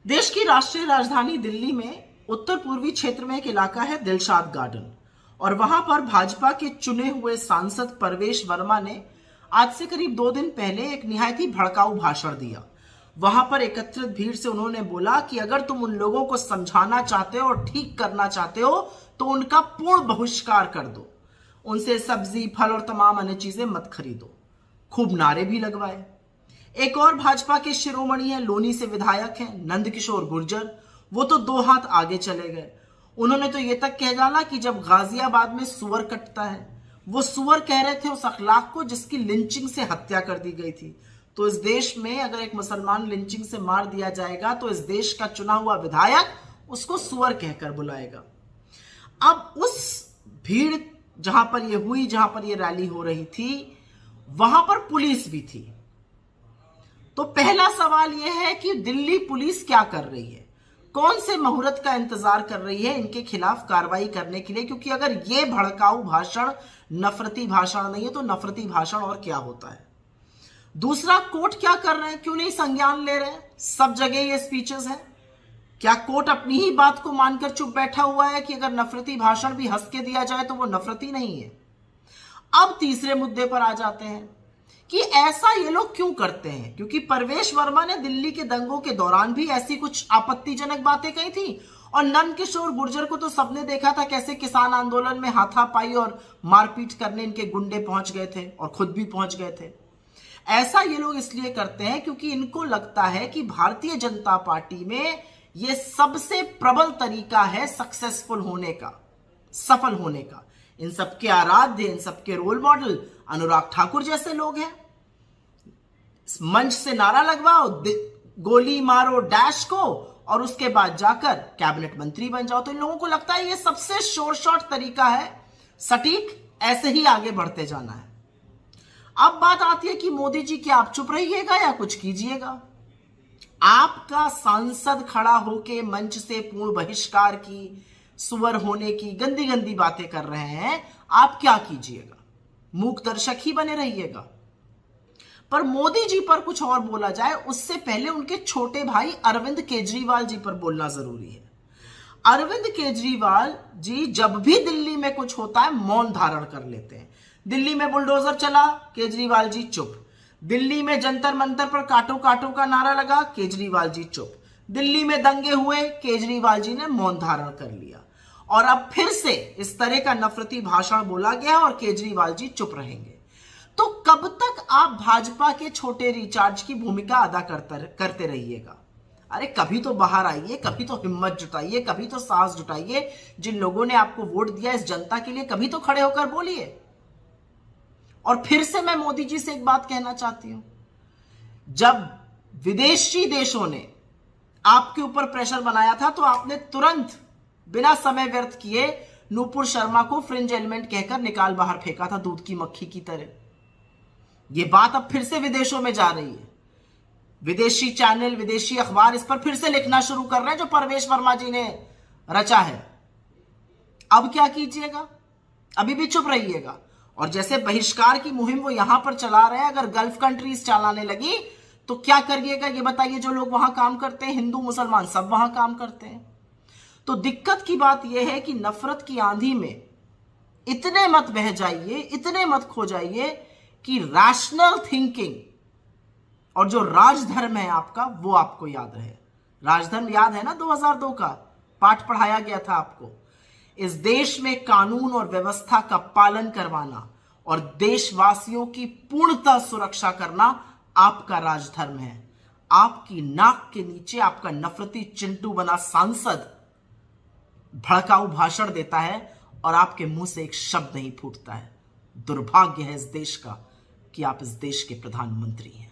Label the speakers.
Speaker 1: देश की राष्ट्रीय राजधानी दिल्ली में उत्तर पूर्वी क्षेत्र में एक इलाका है दिलशाद गार्डन, और वहां पर भाजपा के चुने हुए सांसद परवेश वर्मा ने आज से करीब 2 दिन पहले एक निहायत ही भड़काऊ भाषण दिया। वहां पर एकत्रित भीड़ से उन्होंने बोला कि अगर तुम उन लोगों को समझाना चाहते हो और ठीक करना चाहते हो तो उनका पूर्ण बहिष्कार कर दो, उनसे सब्जी फल और तमाम अन्य चीजें मत खरीदो। खूब नारे भी लगवाए। एक और भाजपा के शिरोमणि है, लोनी से विधायक हैं नंदकिशोर गुर्जर, वो तो 2 हाथ आगे चले गए। उन्होंने तो ये तक कह डाला कि जब गाजियाबाद में सुअर कटता है, वो सुअर कह रहे थे उस अखलाक को जिसकी लिंचिंग से हत्या कर दी गई थी। तो इस देश में अगर एक मुसलमान लिंचिंग से मार दिया जाएगा तो इस देश का चुना हुआ विधायक उसको सुअर कहकर बुलाएगा। अब उस भीड़ जहां पर ये हुई, जहां पर ये रैली हो रही थी, वहां पर पुलिस भी थी। तो पहला सवाल यह है कि दिल्ली पुलिस क्या कर रही है, कौन से मुहूर्त का इंतजार कर रही है इनके खिलाफ कार्रवाई करने के लिए? क्योंकि अगर ये भड़काऊ भाषण नफरती भाषण नहीं है तो नफरती भाषण और क्या होता है? दूसरा, कोर्ट क्या कर रहे हैं, क्यों नहीं संज्ञान ले रहे हैं? सब जगह ये स्पीचेस हैं। क्या कोर्ट अपनी ही बात को मानकर चुप बैठा हुआ है कि अगर नफरती भाषण भी हंस के दिया जाए तो वो नफरती नहीं है? अब तीसरे मुद्दे पर आ जाते हैं कि ऐसा ये लोग क्यों करते हैं, क्योंकि परवेश वर्मा ने दिल्ली के दंगों के दौरान भी ऐसी कुछ आपत्तिजनक बातें कही थी, और नंदकिशोर गुर्जर को तो सबने देखा था कैसे किसान आंदोलन में हाथापाई और मारपीट करने इनके गुंडे पहुंच गए थे और खुद भी पहुंच गए थे। ऐसा ये लोग इसलिए करते हैं क्योंकि इनको लगता है कि भारतीय जनता पार्टी में यह सबसे प्रबल तरीका है सक्सेसफुल होने का, सफल होने का। इन सबके आराध्य, इन सबके रोल मॉडल अनुराग ठाकुर जैसे लोग हैं। मंच से नारा लगवाओ, गोली मारो डैश को, और उसके बाद जाकर कैबिनेट मंत्री बन जाओ। तो इन लोगों को लगता है ये सबसे शॉर्ट तरीका है, सटीक, ऐसे ही आगे बढ़ते जाना है। अब बात आती है कि मोदी जी क्या आप चुप रहिएगा या कुछ कीजिएगा? आपका सांसद खड़ा होके मंच से पूर्ण बहिष्कार की, सुअर होने की गंदी गंदी बातें कर रहे हैं, आप क्या कीजिएगा? मूक दर्शक ही बने रहिएगा? पर मोदी जी पर कुछ और बोला जाए उससे पहले उनके छोटे भाई अरविंद केजरीवाल जी पर बोलना जरूरी है। अरविंद केजरीवाल जी जब भी दिल्ली में कुछ होता है मौन धारण कर लेते हैं। दिल्ली में बुलडोजर चला, केजरीवाल जी चुप। दिल्ली में जंतर मंतर पर काटो काटो का नारा लगा, केजरीवाल जी चुप। दिल्ली में दंगे हुए, केजरीवाल जी ने मौन धारण कर लिया। और अब फिर से इस तरह का नफरती भाषण बोला गया और केजरीवाल जी चुप रहेंगे। तो कब तक आप भाजपा के छोटे रिचार्ज की भूमिका अदा करते रहिएगा? अरे कभी तो बाहर आइए, कभी तो हिम्मत जुटाइए, कभी तो साहस जुटाइए। जिन लोगों ने आपको वोट दिया इस जनता के लिए, कभी तो खड़े होकर बोलिए। और फिर से मैं मोदी जी से एक बात कहना चाहती हूं, जब विदेशी देशों ने आपके ऊपर प्रेशर बनाया था तो आपने तुरंत बिना समय व्यर्थ किए नूपुर शर्मा को फ्रिंज एलिमेंट कहकर निकाल बाहर फेंका था, दूध की मक्खी की तरह। यह बात अब फिर से विदेशों में जा रही है। विदेशी चैनल, विदेशी अखबार इस पर फिर से लिखना शुरू कर रहे हैं जो परवेश वर्मा जी ने रचा है। अब क्या कीजिएगा? अभी भी चुप रहिएगा? और जैसे बहिष्कार की मुहिम वो यहां पर चला रहे हैं, अगर गल्फ कंट्रीज चलाने लगी तो क्या करिएगा ये बताइए? जो लोग वहां काम करते हैं, हिंदू मुसलमान सब वहां काम करते हैं। तो दिक्कत की बात यह है कि नफरत की आंधी में इतने मत बह जाइए, इतने मत खो जाइए कि रैशनल थिंकिंग और जो राजधर्म है आपका वो आपको याद रहे। राजधर्म याद है ना? 2002 का पाठ पढ़ाया गया था आपको। इस देश में कानून और व्यवस्था का पालन करवाना और देशवासियों की पूर्णतः सुरक्षा करना आपका राजधर्म है। आपकी नाक के नीचे आपका नफरती चिंटू बना सांसद भड़काऊ भाषण देता है और आपके मुंह से एक शब्द नहीं फूटता है। दुर्भाग्य है इस देश का कि आप इस देश के प्रधानमंत्री हैं।